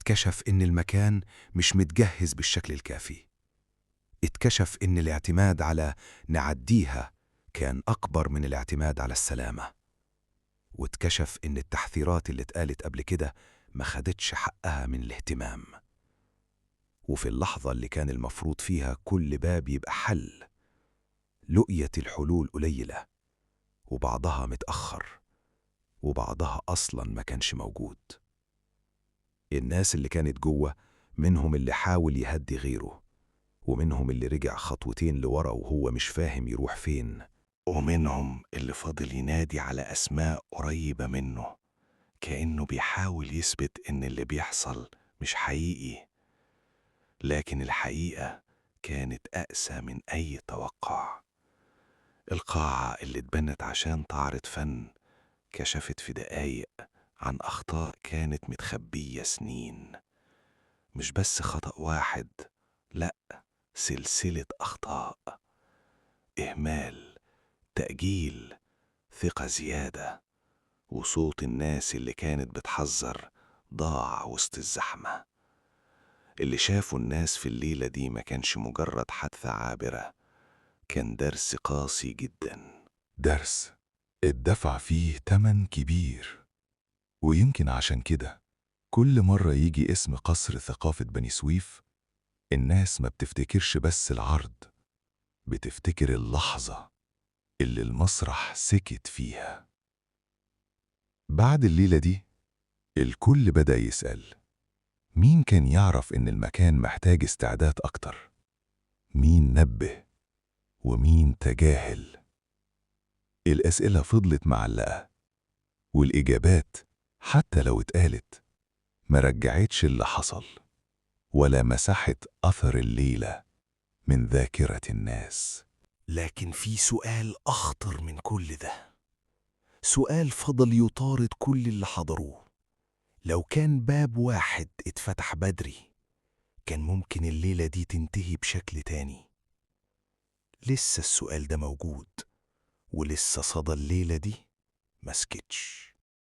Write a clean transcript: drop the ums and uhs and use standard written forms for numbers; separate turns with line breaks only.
اتكشف إن المكان مش متجهز بالشكل الكافي. اتكشف إن الاعتماد على نعديها كان أكبر من الاعتماد على السلامة. واتكشف إن التحذيرات اللي اتقالت قبل كده ما خدتش حقها من الاهتمام. وفي اللحظة اللي كان المفروض فيها كل باب يبقى حل، لقيت الحلول قليلة، وبعضها متأخر، وبعضها أصلاً ما كانش موجود. الناس اللي كانت جوه، منهم اللي حاول يهدي غيره، ومنهم اللي رجع خطوتين لورا وهو مش فاهم يروح فين،
ومنهم اللي فضل ينادي على أسماء قريبة منه، كأنه بيحاول يثبت إن اللي بيحصل مش حقيقي. لكن الحقيقة كانت أقسى من أي توقع. القاعة اللي اتبنت عشان تعرض فن كشفت في دقايق عن أخطاء كانت متخبية سنين. مش بس خطأ واحد، لأ، سلسلة أخطاء: إهمال، تأجيل، ثقة زيادة، وصوت الناس اللي كانت بتحذر ضاع وسط الزحمة. اللي شافوا الناس في الليلة دي ما كانش مجرد حادثة عابرة، كان درس قاسي جدا.
درس اتدفع فيه تمن كبير. ويمكن عشان كده كل مرة يجي اسم قصر ثقافة بني سويف، الناس ما بتفتكرش بس العرض، بتفتكر اللحظة اللي المسرح سكت فيها. بعد الليلة دي الكل بدأ يسأل: مين كان يعرف إن المكان محتاج استعداد أكتر؟ مين نبه ومين تجاهل؟ الأسئلة فضلت معلقة، والإجابات حتى لو اتقالت ما رجعتش اللي حصل ولا مسحت أثر الليلة من ذاكرة الناس.
لكن في سؤال أخطر من كل ده، سؤال فضل يطارد كل اللي حضروه. لو كان باب واحد اتفتح بدري، كان ممكن الليلة دي تنتهي بشكل تاني. لسه السؤال ده موجود، ولسه صدى الليلة دي مسكتش.